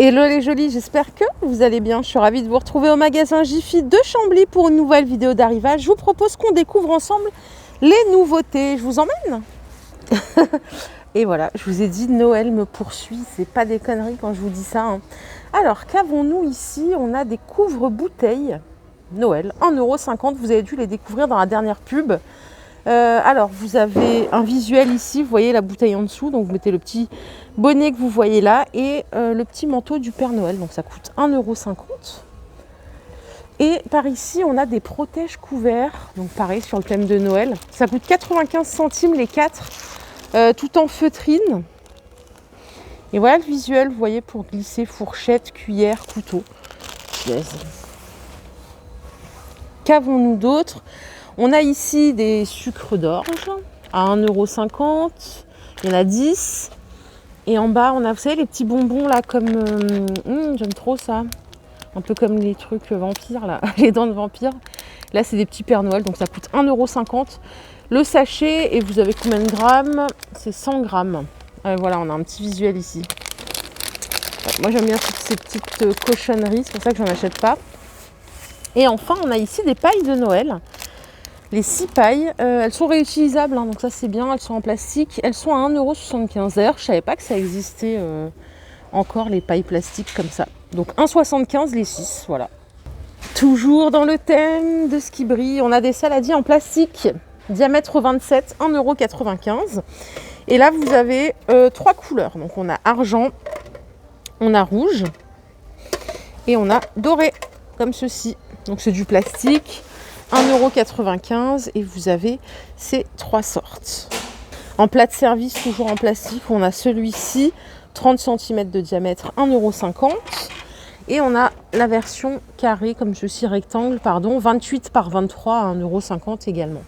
Hello les jolis, j'espère que vous allez bien. Je suis ravie de vous retrouver au magasin Jiffy de Chambly pour une nouvelle vidéo d'arrivage. Je vous propose qu'on découvre ensemble les nouveautés. Je vous emmène. Et voilà, je vous ai dit, Noël me poursuit. C'est pas des conneries quand je vous dis ça, hein. Alors, qu'avons-nous ici? On a des couvre-bouteilles Noël, 1,50 €. Vous avez dû les découvrir dans la dernière pub. Alors, vous avez un visuel ici, vous voyez la bouteille en dessous, donc vous mettez le petit bonnet que vous voyez là et le petit manteau du Père Noël, donc ça coûte 1,50 €. Et par ici, on a des protèges couverts, donc pareil sur le thème de Noël, ça coûte 95 centimes les 4, tout en feutrine. Et voilà le visuel, vous voyez, pour glisser fourchette, cuillère, couteau. Yes. Qu'avons-nous d'autre? On a ici des sucres d'orge à 1,50 €. Il y en a 10. Et en bas, on a, vous savez, les petits bonbons là, comme... j'aime trop ça. Un peu comme les trucs vampires, là, les dents de vampire. Là, c'est des petits Père Noël, donc ça coûte 1,50 € le sachet. Et vous avez combien de grammes? C'est 100 grammes. Voilà, on a un petit visuel ici. Moi, j'aime bien toutes ces petites cochonneries, c'est pour ça que j'en achète pas. Et enfin, on a ici des pailles de Noël. Les 6 pailles, elles sont réutilisables, hein, donc ça c'est bien, elles sont en plastique. Elles sont à 1,75 €. D'ailleurs, je ne savais pas que ça existait encore les pailles plastiques comme ça. Donc 1,75 € les 6, voilà. Toujours dans le thème de ce qui brille, on a des saladiers en plastique, diamètre 27, 1,95 €. Et là, vous avez 3 couleurs. Donc on a argent, on a rouge et on a doré, comme ceci. Donc c'est du plastique. 1,95 € et vous avez ces 3 sortes. En plat de service, toujours en plastique, on a celui-ci, 30 cm de diamètre, 1,50 € et on a la version carrée, comme ceci, rectangle, pardon, 28 par 23 à 1,50 € également.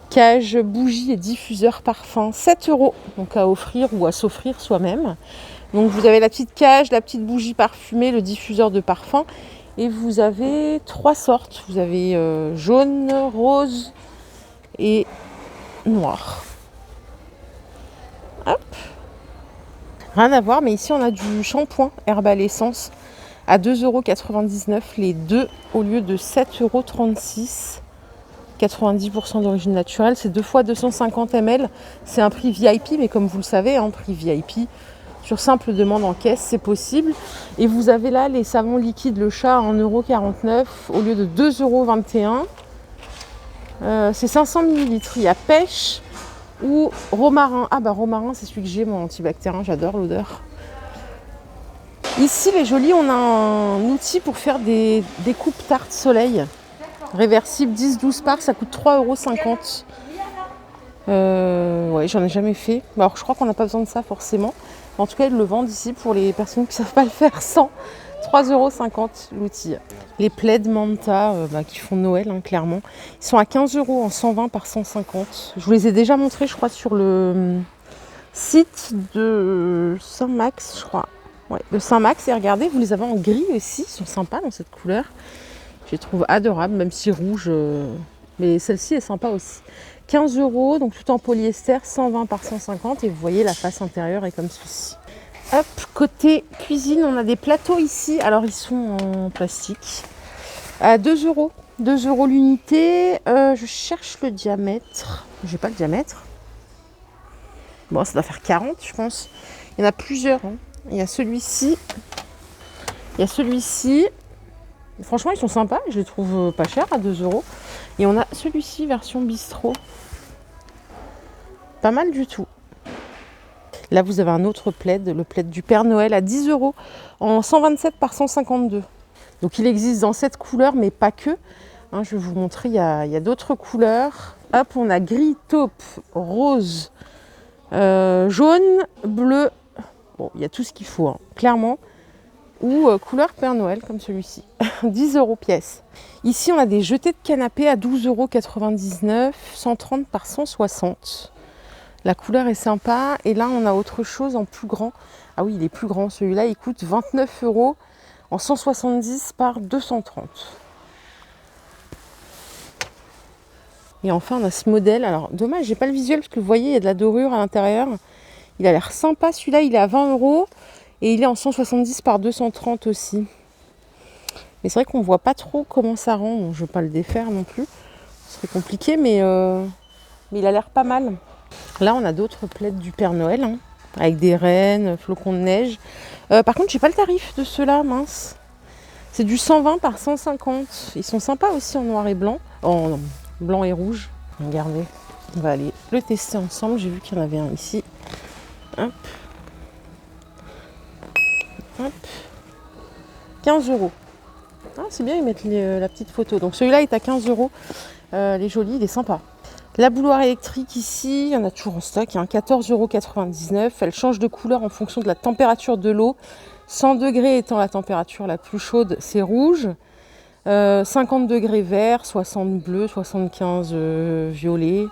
Cage, bougies et diffuseur parfum, 7 €, donc à offrir ou à s'offrir soi-même. Donc vous avez la petite cage, la petite bougie parfumée, le diffuseur de parfum. Et vous avez 3 sortes. Vous avez jaune, rose et noir. Hop. Rien à voir, mais ici on a du shampoing Herbal Essence à 2,99 € les deux au lieu de 7,36 €. 90% d'origine naturelle, c'est 2 fois 250 ml. C'est un prix VIP, mais comme vous le savez, un prix VIP. Sur simple demande en caisse, c'est possible. Et vous avez là les savons liquides Le Chat à 1,49 € au lieu de 2,21 €. C'est 500 ml. Il y a pêche ou romarin. Ah bah romarin, c'est celui que j'ai, mon antibactérien, j'adore l'odeur. Ici, les jolis, on a un outil pour faire des coupes tarte soleil. Réversible, 10-12 parts, ça coûte 3,50 €. Ouais, j'en ai jamais fait. Alors je crois qu'on n'a pas besoin de ça forcément. En tout cas, ils le vendent ici pour les personnes qui ne savent pas le faire sans. 3,50 € l'outil. Les plaids Manta qui font Noël, hein, clairement. Ils sont à 15 € en 120 par 150. Je vous les ai déjà montrés, je crois, sur le site de Saint-Max, je crois. Ouais, de Saint-Max. Et regardez, vous les avez en gris aussi. Ils sont sympas dans cette couleur. Je les trouve adorables, même si rouge. Mais celle-ci est sympa aussi. 15 €, donc tout en polyester, 120 par 150. Et vous voyez, la face intérieure est comme ceci. Hop, côté cuisine, on a des plateaux ici. Alors, ils sont en plastique. À 2 €. 2 € l'unité. Je cherche le diamètre. J'ai pas le diamètre. Bon, ça doit faire 40, je pense. Il y en a plusieurs, hein. Il y a celui-ci. Il y a celui-ci. Franchement, ils sont sympas. Je les trouve pas chers à 2 €. Et on a celui-ci, version bistrot. Pas mal du tout. Là, vous avez un autre plaid, le plaid du Père Noël à 10 € en 127 par 152. Donc, il existe dans cette couleur, mais pas que. Hein, je vais vous montrer, il y a d'autres couleurs. Hop, on a gris, taupe, rose, jaune, bleu. Bon, il y a tout ce qu'il faut, hein, clairement. Ou couleur Père Noël, comme celui-ci. 10 € pièce. Ici, on a des jetés de canapé à 12,99 €, 130 par 160. La couleur est sympa. Et là, on a autre chose en plus grand. Ah oui, il est plus grand. Celui-là, il coûte 29 € en 170 par 230. Et enfin, on a ce modèle. Alors, dommage, j'ai pas le visuel parce que vous voyez, il y a de la dorure à l'intérieur. Il a l'air sympa, celui-là, il est à 20 €. Et il est en 170 par 230 aussi. Mais c'est vrai qu'on voit pas trop comment ça rend. Bon, je ne veux pas le défaire non plus. Ce serait compliqué, mais il a l'air pas mal. Là, on a d'autres plaids du Père Noël, hein, avec des rennes, flocons de neige. Par contre, j'ai pas le tarif de ceux-là, mince. C'est du 120 par 150. Ils sont sympas aussi en noir et blanc. En blanc et rouge. Regardez. On va aller le tester ensemble. J'ai vu qu'il y en avait un ici. Hop. Hop. 15 €. Ah, c'est bien, ils mettent la petite photo. Donc celui-là est à 15 €. Il est joli, il est sympa. La bouilloire électrique ici, il y en a toujours en stock. Il y a un 14,99 €. Elle change de couleur en fonction de la température de l'eau. 100 degrés étant la température la plus chaude, c'est rouge. 50 degrés vert, 60 bleu, 75 violet.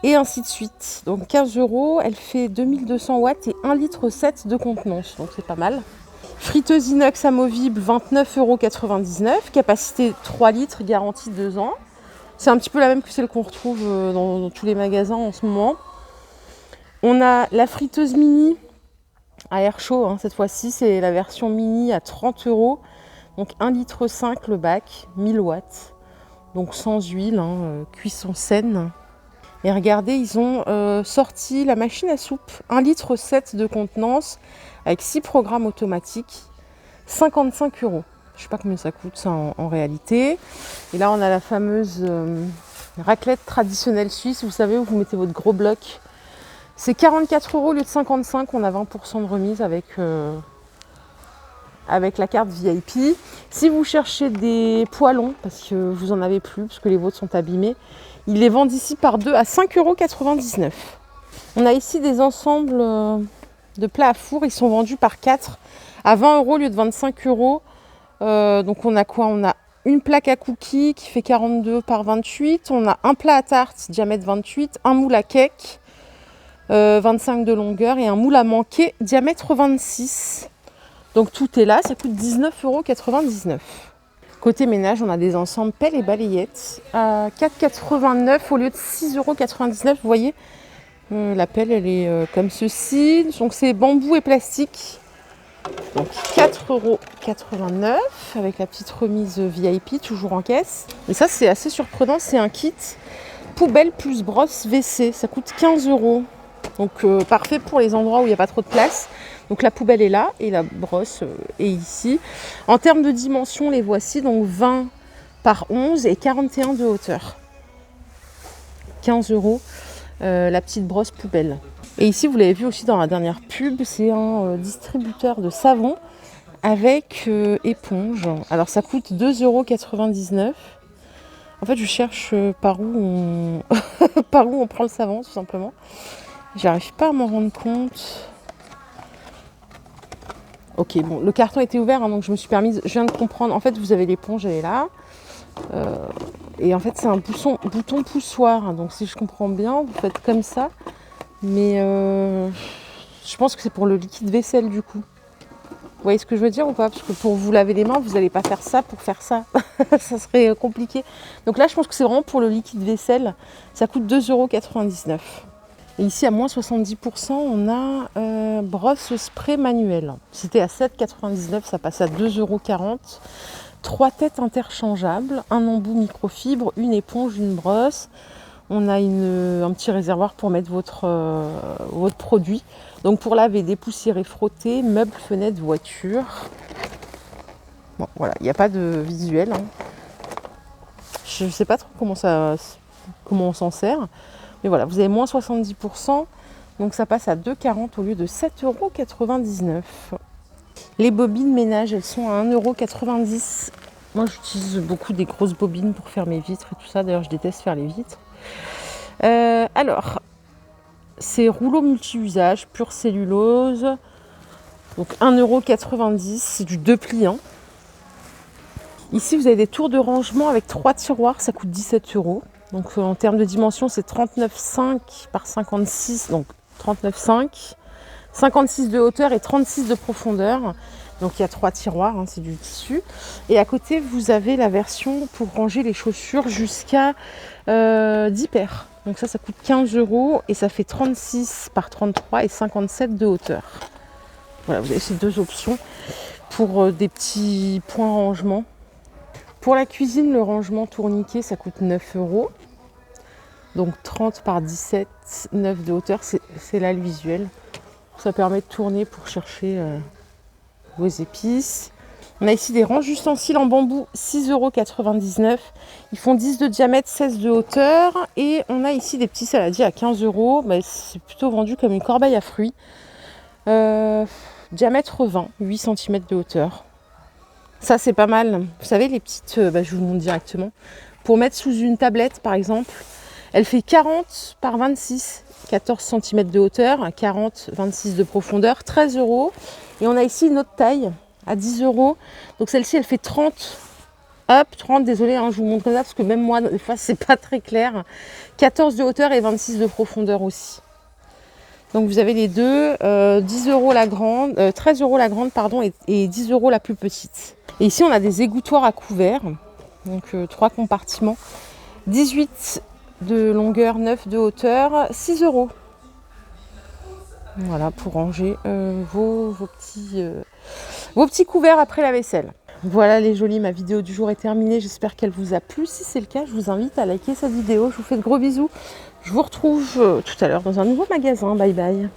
Et ainsi de suite. Donc 15 €, elle fait 2200 watts et 1,7 litre de contenance. Donc c'est pas mal. Friteuse inox amovible, 29,99 €. Capacité 3 litres, garantie 2 ans. C'est un petit peu la même que celle qu'on retrouve dans tous les magasins en ce moment. On a la friteuse mini à air chaud. Hein, cette fois-ci, c'est la version mini à 30 €. Donc 1,5 litre le bac, 1000 watts. Donc sans huile, hein, cuisson saine. Et regardez, ils ont sorti la machine à soupe, 1,7 litre de contenance, avec 6 programmes automatiques, 55 €. Je ne sais pas combien ça coûte ça en réalité. Et là, on a la fameuse raclette traditionnelle suisse, vous savez, où vous mettez votre gros bloc. C'est 44 € au lieu de 55 €. On a 20% de remise avec la carte VIP. Si vous cherchez des poêlons, parce que vous n'en avez plus, parce que les vôtres sont abîmés, ils les vendent ici par 2 à 5,99 €. On a ici des ensembles de plats à four. Ils sont vendus par 4 à 20 € au lieu de 25 €. Donc on a quoi? On a une plaque à cookies qui fait 42 par 28. On a un plat à tarte diamètre 28. Un moule à cake 25 de longueur. Et un moule à manquer diamètre 26. Donc tout est là. Ça coûte 19,99 €. Côté ménage, on a des ensembles pelles et balayettes à 4,89 € au lieu de 6,99 €. Vous voyez, la pelle, elle est comme ceci. Donc c'est bambou et plastique. Donc 4,89 € avec la petite remise VIP, toujours en caisse. Et ça, c'est assez surprenant. C'est un kit poubelle plus brosse WC. Ça coûte 15 €. Donc parfait pour les endroits où il n'y a pas trop de place. Donc la poubelle est là et la brosse est ici. En termes de dimension, les voici. Donc 20 par 11 et 41 de hauteur. 15 € la petite brosse poubelle. Et ici, vous l'avez vu aussi dans la dernière pub, c'est un distributeur de savon avec éponge. Alors ça coûte 2,99 €. En fait, je cherche par où on par où on prend le savon, tout simplement. J'arrive pas à m'en rendre compte. Ok, bon, le carton était ouvert, hein, donc je me suis permise, je viens de comprendre. En fait, vous avez l'éponge, elle est là. Et en fait, c'est un bouton poussoir. Hein, donc si je comprends bien, vous faites comme ça. Mais je pense que c'est pour le liquide vaisselle du coup. Vous voyez ce que je veux dire ou pas? Parce que pour vous laver les mains, vous n'allez pas faire ça pour faire ça. Ça serait compliqué. Donc là, je pense que c'est vraiment pour le liquide vaisselle. Ça coûte 2,99 €. Et ici, à moins 70%, on a brosse spray manuelle. C'était à 7,99 €, ça passe à 2,40 €. 3 têtes interchangeables, un embout microfibre, une éponge, une brosse. On a un petit réservoir pour mettre votre produit. Donc pour laver, dépoussiérer, frotter, meubles, fenêtres, voitures. Bon, voilà, il n'y a pas de visuel. Hein. Je ne sais pas trop comment on s'en sert. Mais voilà, vous avez moins 70%. Donc ça passe à 2,40 € au lieu de 7,99 €. Les bobines ménage, elles sont à 1,90 €. Moi, j'utilise beaucoup des grosses bobines pour faire mes vitres et tout ça. D'ailleurs, je déteste faire les vitres. Alors, c'est rouleau multi-usage, pure cellulose. Donc 1,90 €, c'est du 2 plis. Hein. Ici, vous avez des tours de rangement avec 3 tiroirs, ça coûte 17 €. Donc en termes de dimension, c'est 39,5 par 56, donc 39,5. 56 de hauteur et 36 de profondeur. Donc il y a 3 tiroirs, hein, c'est du tissu. Et à côté, vous avez la version pour ranger les chaussures jusqu'à 10 paires. Donc ça coûte 15 € et ça fait 36 par 33 et 57 de hauteur. Voilà, vous avez ces 2 options pour des petits points rangement. Pour la cuisine, le rangement tourniquet, ça coûte 9 €. Donc 30 par 17, 9 de hauteur, c'est là le visuel. Ça permet de tourner pour chercher vos épices. On a ici des ranges ustensiles en bambou, 6,99 €. Ils font 10 de diamètre, 16 de hauteur. Et on a ici des petits saladiers à 15 €. Bah, c'est plutôt vendu comme une corbeille à fruits. Diamètre 20, 8 cm de hauteur. Ça, c'est pas mal. Vous savez, les petites, je vous montre directement. Pour mettre sous une tablette, par exemple, elle fait 40 par 26, 14 cm de hauteur, 40, 26 de profondeur, 13 €. Et on a ici une autre taille à 10 €. Donc celle-ci, elle fait 30. Hop, 30, désolé, hein, je vous montre ça parce que même moi, des fois, c'est pas très clair. 14 de hauteur et 26 de profondeur aussi. Donc vous avez les deux, 10 € la grande, 13 € la grande, pardon, et 10 € la plus petite. Et ici, on a des égouttoirs à couvert, donc 3 compartiments, 18 de longueur, 9 de hauteur, 6 €. Voilà, pour ranger vos petits couverts après la vaisselle. Voilà les jolis, ma vidéo du jour est terminée. J'espère qu'elle vous a plu. Si c'est le cas, je vous invite à liker cette vidéo. Je vous fais de gros bisous. Je vous retrouve tout à l'heure dans un nouveau magasin. Bye bye.